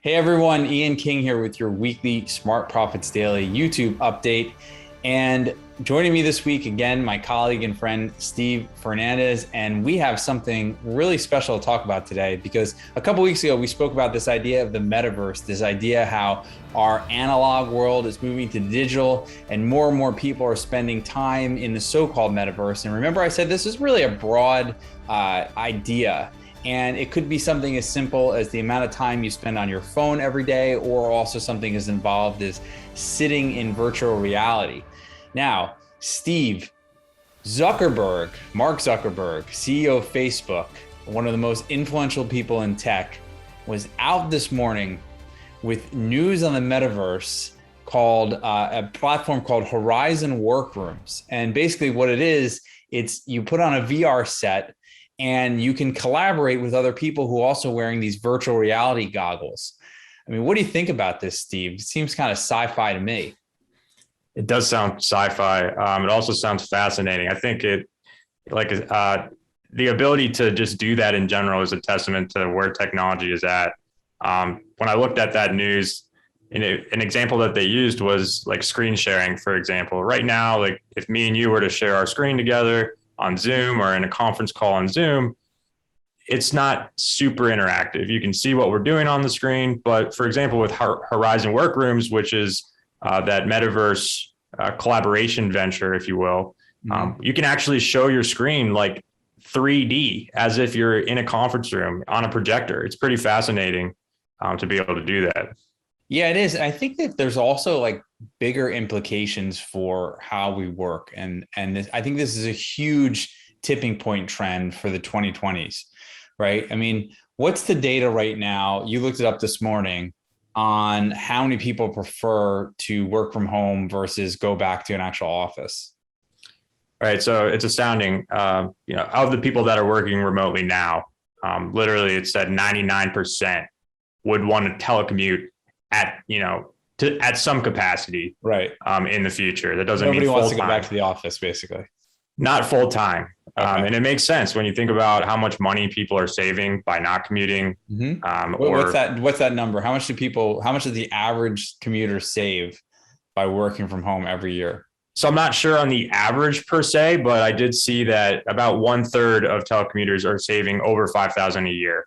Hey everyone, Ian King here with your weekly Smart Profits Daily YouTube update. And joining me this week again, my colleague and friend Steve Fernandez. And we have something really special to talk about today because a couple weeks ago we spoke about this idea of the metaverse, this idea how our analog world is moving to digital and more people are spending time in the so-called metaverse. And remember, I said this is really a broad idea. And it could be something as simple as the amount of time you spend on your phone every day, or also something as involved as sitting in virtual reality. Now, Mark Zuckerberg, CEO of Facebook, one of the most influential people in tech, was out this morning with news on the metaverse called a platform called Horizon Workrooms. And basically what it is, it's you put on a VR set and you can collaborate with other people who are also wearing these virtual reality goggles. I mean, what do you think about this, Steve? It seems kind of sci-fi to me. It does sound sci-fi. It also sounds fascinating. I think the ability to just do that in general is a testament to where technology is at. When I looked at that news, an example that they used was like screen sharing, for example. Right now, like if me and you were to share our screen together on Zoom or in a conference call on Zoom, it's not super interactive. You can see what we're doing on the screen, but for example, with Horizon Workrooms, which is that metaverse collaboration venture, if you will, you can actually show your screen like 3D as if you're in a conference room on a projector. It's pretty fascinating to be able to do that. Yeah, it is. I think that there's also like bigger implications for how we work. And I think this is a huge tipping point trend for the 2020s, right? I mean, what's the data right now? You looked it up this morning on how many people prefer to work from home versus go back to an actual office. Right. So it's astounding. Of the people that are working remotely now, literally it said 99% would want to telecommute at some capacity, right? In the future. That doesn't Nobody mean wants to go back to the office, basically. Not full time. Okay. And it makes sense when you think about how much money people are saving by not commuting. What's that number? How much does the average commuter save by working from home every year? So I'm not sure on the average per se, but I did see that about 1/3 of telecommuters are saving over $5,000 a year,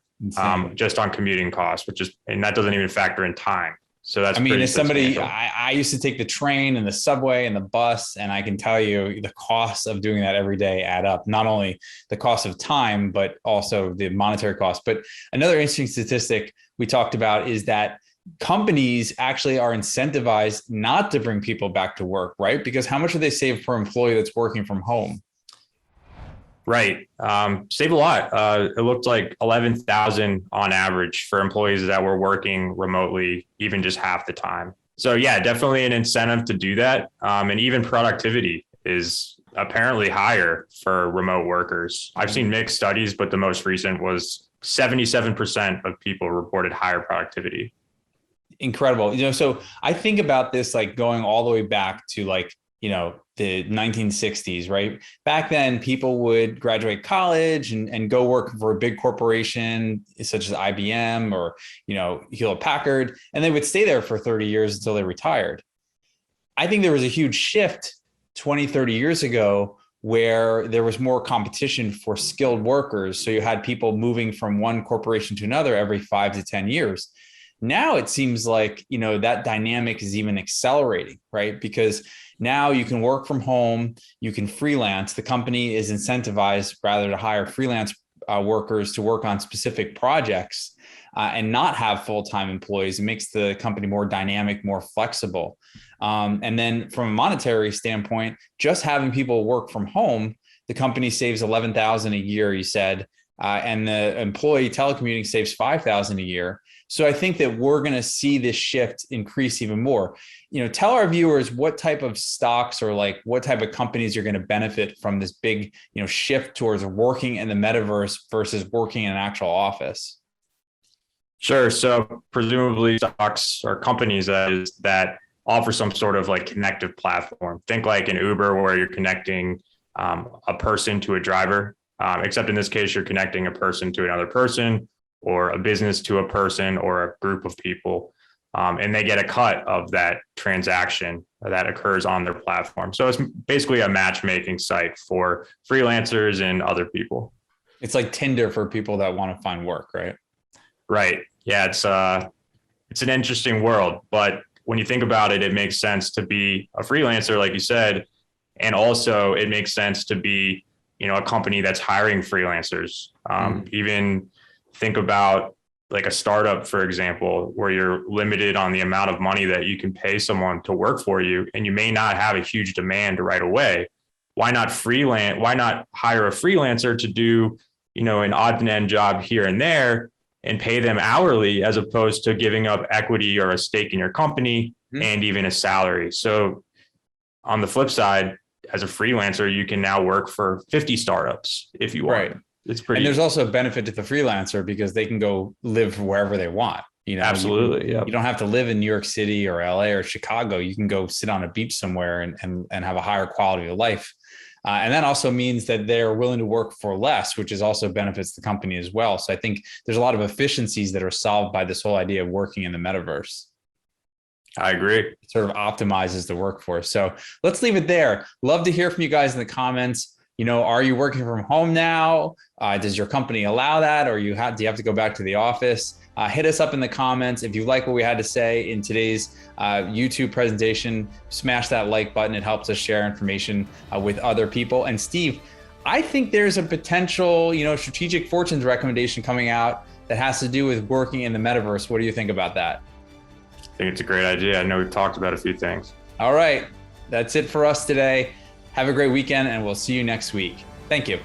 just on commuting costs, and that doesn't even factor in time. So that's, as somebody, I used to take the train and the subway and the bus, and I can tell you the costs of doing that every day add up. Not only the cost of time, but also the monetary cost. But another interesting statistic we talked about is that companies actually are incentivized not to bring people back to work, right? Because how much do they save per employee that's working from home? Right. Save a lot. It looked like 11,000 on average for employees that were working remotely, even just half the time. So yeah, definitely an incentive to do that. And even productivity is apparently higher for remote workers. I've seen mixed studies, but the most recent was 77% of people reported higher productivity. Incredible. So I think about this like going all the way back to the 1960s, right? Back then, people would graduate college and go work for a big corporation such as IBM or, Hewlett Packard, and they would stay there for 30 years until they retired. I think there was a huge shift 20, 30 years ago where there was more competition for skilled workers. So you had people moving from one corporation to another every 5 to 10 years. Now it seems like, that dynamic is even accelerating, right? Because now you can work from home, you can freelance. The company is incentivized rather to hire freelance workers to work on specific projects and not have full-time employees. It makes the company more dynamic, more flexible. And then from a monetary standpoint, just having people work from home, the company saves 11,000 a year, you said, and the employee telecommuting saves 5,000 a year. So I think that we're going to see this shift increase even more. Tell our viewers what type of stocks or like what type of companies are going to benefit from this big, shift towards working in the metaverse versus working in an actual office. Sure. So presumably stocks or companies that offer some sort of like connective platform. Think like an Uber where you're connecting a person to a driver, except in this case, you're connecting a person to another person or a business to a person or a group of people. And they get a cut of that transaction that occurs on their platform. So it's basically a matchmaking site for freelancers and other people. It's like Tinder for people that want to find work, right? Right. Yeah, it's an interesting world, but when you think about it, it makes sense to be a freelancer, like you said, and also it makes sense to be, a company that's hiring freelancers. Even think about like a startup, for example, where you're limited on the amount of money that you can pay someone to work for you, and you may not have a huge demand right away. Why not freelance? Why not hire a freelancer to do, an odd and end job here and there and pay them hourly, as opposed to giving up equity or a stake in your company and even a salary? So on the flip side, as a freelancer, you can now work for 50 startups if you want. Right. It's pretty. And there's also a benefit to the freelancer because they can go live wherever they want. Absolutely. You don't have to live in New York City or LA or Chicago. You can go sit on a beach somewhere and have a higher quality of life. And that also means that they're willing to work for less, which is also benefits the company as well. So I think there's a lot of efficiencies that are solved by this whole idea of working in the metaverse. I agree. It sort of optimizes the workforce. So let's leave it there. Love to hear from you guys in the comments. Are you working from home now? Does your company allow that? Or do you have to go back to the office? Hit us up in the comments. If you like what we had to say in today's YouTube presentation, smash that like button. It helps us share information with other people. And Steve, I think there's a potential, strategic fortunes recommendation coming out that has to do with working in the metaverse. What do you think about that? I think it's a great idea. I know we've talked about a few things. All right. That's it for us today. Have a great weekend, and we'll see you next week. Thank you.